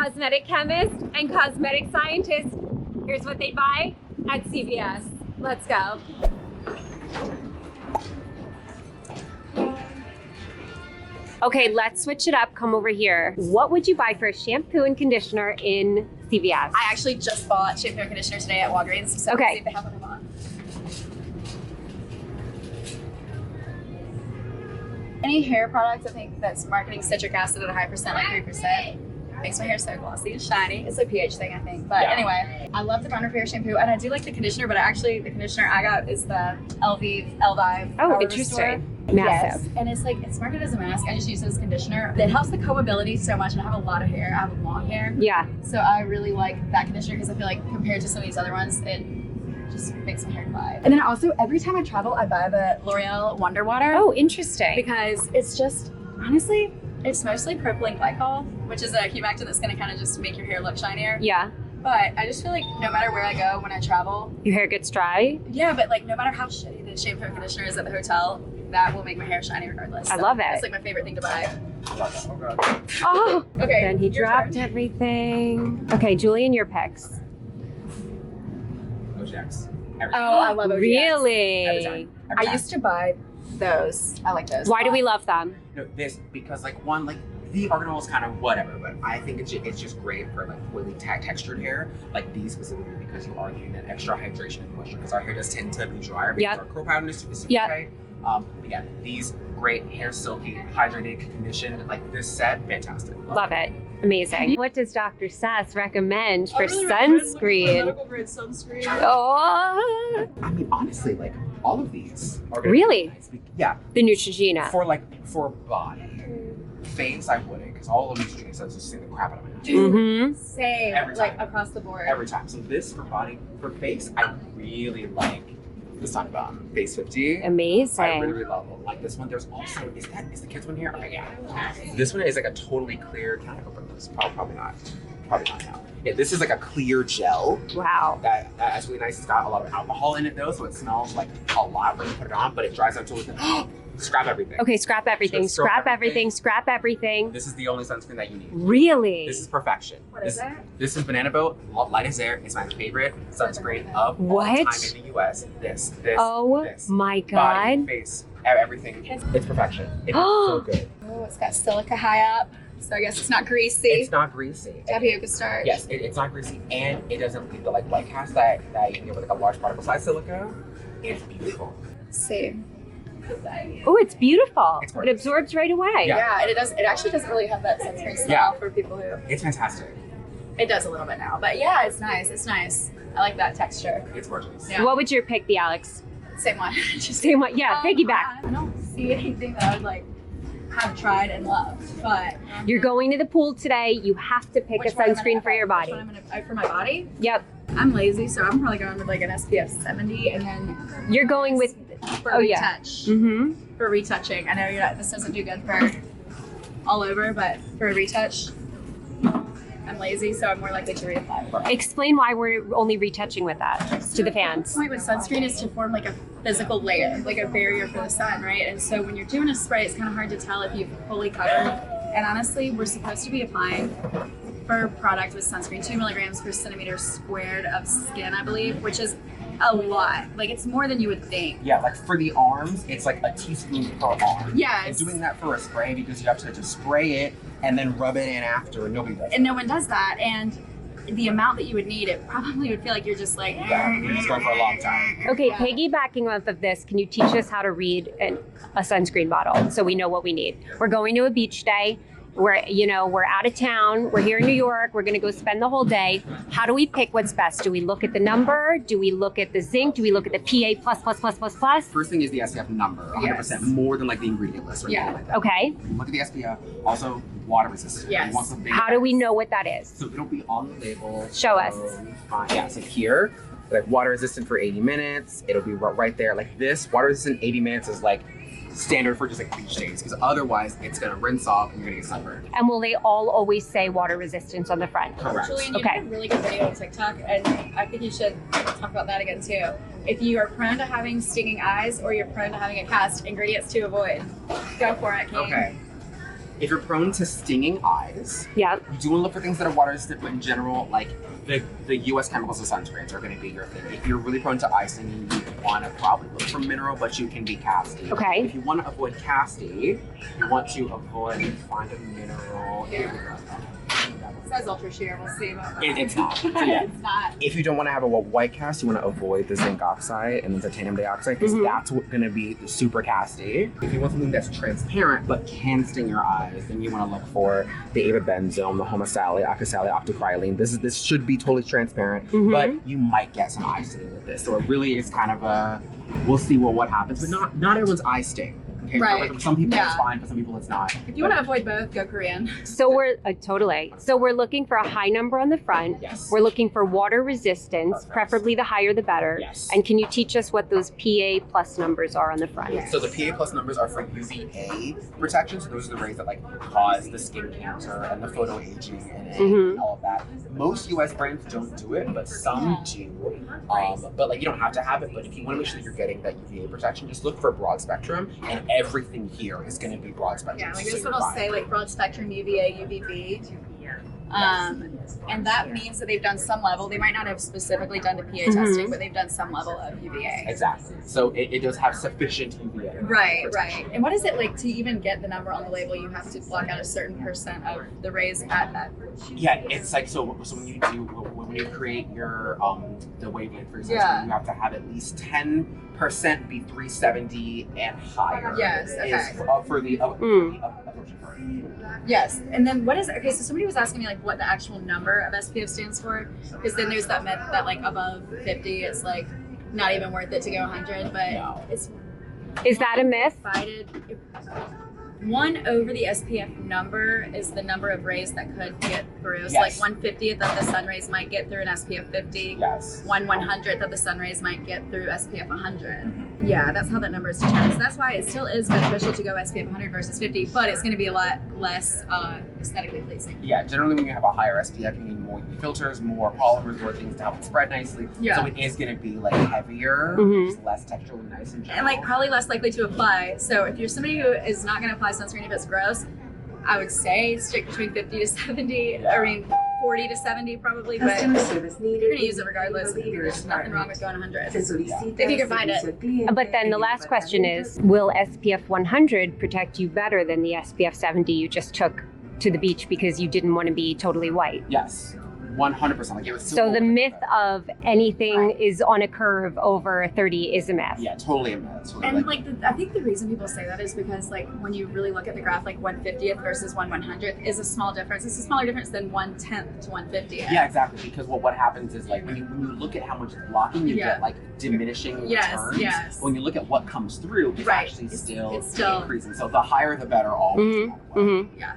cosmetic chemist and cosmetic scientist. Here's what they buy at CVS. Let's go. Okay, let's switch it up. Come over here. What would you buy for a shampoo and conditioner in CVS? I actually just bought shampoo and conditioner today at Walgreens, so okay. Let's see if they have what I want. Any hair products, I think that's marketing citric acid at a high percent, like 3%. Makes my hair so glossy and shiny. It's a pH thing, I think. But anyway, I love the Bond Repair shampoo, and I do like the conditioner, but actually the conditioner I got is the Elvive. Oh, interesting. Massive. Yes. And it's like, it's marketed as a mask. I just use it as conditioner. It helps the combability so much, and I have a lot of hair. I have long hair. Yeah. So I really like that conditioner because I feel like compared to some of these other ones, it just makes my hair glide. And then also, every time I travel, I buy the L'Oreal Wonder Water. Oh, interesting. Because it's just, honestly, it's mostly propylene glycol, which is a humectant that's gonna kind of just make your hair look shinier. Yeah. But I just feel like no matter where I go when I travel. Your hair gets dry? Yeah, but like no matter how shitty the shampoo and conditioner is at the hotel, that will make my hair shiny regardless. I love it. It's like my favorite thing to buy. Oh, okay. Then he dropped everything. Okay, Julian, your picks. OGX. Oh, I love OGX. Really? Every time. I used to buy those. I like those. Why do we love them? No, this because like one like the arganol is kind of whatever, but I think it's just great for like really textured hair. Like these specifically because you are getting that extra hydration and moisture because our hair does tend to be drier because our curl pattern is super tight. But yeah, these great hair silky, hydrated, conditioned. Like this set, fantastic. Love it. Amazing. What does Dr. Sass recommend for really sunscreen? Medical grade sunscreen. Oh, I mean, honestly, like all of these are gonna really? be nice. Yeah. The Neutrogena. For body. Face, I wouldn't, because all of these drinks, I just see the crap out of my hair. Mm-hmm. Same, Every like time. across the board. Every time. So this for body, for face, I really like the Sun Bomb Face 50. Amazing. I really love it. Like this one. There's also is the kids one here? Okay, yeah. This one is like a totally clear. Can I open this? Probably not. Probably not now. Yeah, this is like a clear gel. Wow. That's really nice. It's got a lot of alcohol in it though, so it smells like a lot when you put it on, but it dries out to within. Scrap everything. Okay, scrap everything. Just scrap everything. Scrap everything. This is the only sunscreen that you need. Really? This is perfection. What is that? This is Banana Boat Light as Air. It's my favorite sunscreen of all What? time in the US. This, Oh this. my Body, God. face, everything. It's perfection. It's so good. Oh, it's got silica high up, so I guess it's not greasy. It's not greasy. Tapioca starch. Yes, it's not greasy, and it doesn't leave the like white cast that you can get with like a large particle size silica. It's beautiful. Let's see. Oh, it's beautiful. It's It gorgeous. absorbs right away. Yeah, and it actually doesn't really have that sunscreen smell for people who. It's fantastic. It does a little bit now, but yeah, it's nice. It's nice. I like that texture. It's gorgeous. Yeah. What would your pick be, Alex? Same one. Just Same one. Yeah, piggyback. I don't see anything that I would like have tried and loved, but You're going to the pool today. You have to pick a which one I'm sunscreen gonna- for your which body. one I'm gonna- for my body. Yep. I'm lazy, so I'm probably going with like an SPF 70, and then You're going with. for Oh, yeah. retouch. Mm-hmm. For retouching. I know this doesn't do good for all over, but for a retouch, I'm lazy, so I'm more likely to reapply. Explain why we're only retouching with that to the fans. The point with sunscreen is to form like a physical layer, like a barrier for the sun, right? And so when you're doing a spray, it's kind of hard to tell if you've fully covered. And honestly, we're supposed to be applying for a product with sunscreen 2 milligrams per centimeter squared of skin, I believe, which is a lot. Like it's more than you would think. Yeah, like for the arms, it's like a teaspoon per arm. Yes. And doing that for a spray because you have to just spray it and then rub it in after, and nobody does. And no one does that. And the amount that you would need, it probably would feel like you're just like. Yeah, you're just going for a long time. Okay, piggybacking off of this, can you teach us how to read a sunscreen bottle so we know what we need? We're going to a beach day. We're out of town. We're here in New York. We're going to go spend the whole day. How do we pick what's best? Do we look at the number? Do we look at the zinc? Do we look at the PA plus plus plus plus plus? First thing is the SPF number, 100%, more than like the ingredient list or anything like that. Okay. Look at the SPF. Also, water resistant. Yes. You want something How do we know what that is? So it'll be on the label. Show us. Yeah, so here, like water resistant for 80 minutes. It'll be right there. Like this, water resistant 80 minutes is like standard for just like beach days, because otherwise it's gonna rinse off and you're gonna get sunburned. And will they all always say water resistance on the front? Correct. Julian, you Okay. did a really good video on TikTok, and I think you should talk about that again too. If you are prone to having stinging eyes or you're prone to having a cast, ingredients to avoid. Go for it, King. Okay. If you're prone to stinging eyes, Yeah. you do want to look for things that are water resistant, but in general, like the US chemicals of sunscreens are going to be your thing. If you're really prone to eye stinging, you want to probably look for mineral, but you can be casty. Okay. If you want to avoid casty, you want to find a mineral. It says ultra sheer. We'll see about that. It's not. So yeah. It's not. If you don't want to have a white cast, you want to avoid the zinc oxide and the titanium dioxide because that's going to be super casty. If you want something that's transparent but can sting your eyes, then you want to look for the avobenzone, the homosalate, octisalate, octocrylene. This should be totally transparent, but you might get some eye stinging with this. So it really is kind of a, we'll see what happens, but not everyone's eye sting. Okay, Right. For some people it's fine, for some people it's not. If you want to avoid both, go Korean. So we're totally. So we're looking for a high number on the front. Yes. We're looking for water resistance, Perfect. preferably the higher the better. Yes. And can you teach us what those PA plus numbers are on the front? Yes. So the PA plus numbers are for UVA protection. So those are the rays that like cause the skin cancer and the photo aging and all of that. Most US brands don't do it, but some do. But like you don't have to have it. But if you want to make sure that you're getting that UVA protection, just look for broad spectrum, and everything here is going to be broad spectrum. Yeah, like so this you're one will fine. say like broad spectrum UVA, UVB. And that means that they've done some level. They might not have specifically done the PA testing, but they've done some level of UVA. Exactly. So it does have sufficient UVA. Right, right. And what is it like to even get the number on the label? You have to block out a certain percent of the rays at that. Yeah, it's like so when you create your the wavelength for your sunscreen, Yeah. you have to have at least 10% be 370 and higher. Yes, okay. Is for the absorption current. Yes. And then what is okay? So somebody was asking me like what the actual number of SPF stands for, because then there's that myth that like above 50, it's like not even worth it to go 100, but No. it's Is that a myth? divided. 1 over the SPF number is the number of rays that could get through. So Yes. like 1/50th of the sun rays might get through an SPF 50. Yes. 1/100th of the sun rays might get through SPF 100. Yeah, that's how that number is determined. So that's why it still is beneficial to go SPF 100 versus 50, but it's going to be a lot less aesthetically pleasing. Yeah, generally when you have a higher SPF, you need more UV filters, more polymers, more things to help it spread nicely. Yeah. So it is going to be like heavier, just less texturally nice in general. And like probably less likely to apply. So if you're somebody who is not going to apply sunscreen if it's gross, I would say stick between 50 to 70. Yeah. I mean 40 to 70 probably, but Customer service needed. you're going to use it regardless. There's nothing wrong with going 100. Se solicita If you can find it. servicio al cliente But then the en el last question departamento is, will SPF 100 protect you better than the SPF 70 you just took to the beach because you didn't want to be totally white? Yes, 100%. Like it was So the myth of anything is on a curve over 30 is a myth. yeah, totally a myth. Totally, And like I think the reason people say that is because like when you really look at the graph, like 1/50th versus 1/100th is a small difference. It's a smaller difference than 1/10th to 1/50th. yeah, exactly. Because what happens is like when you look at how much it's blocking, you Yeah. get like diminishing Yes, returns. yes. When you look at what comes through, it's Right. actually It's still still- increasing. So the higher the better always. Mhm, mhm. Yeah.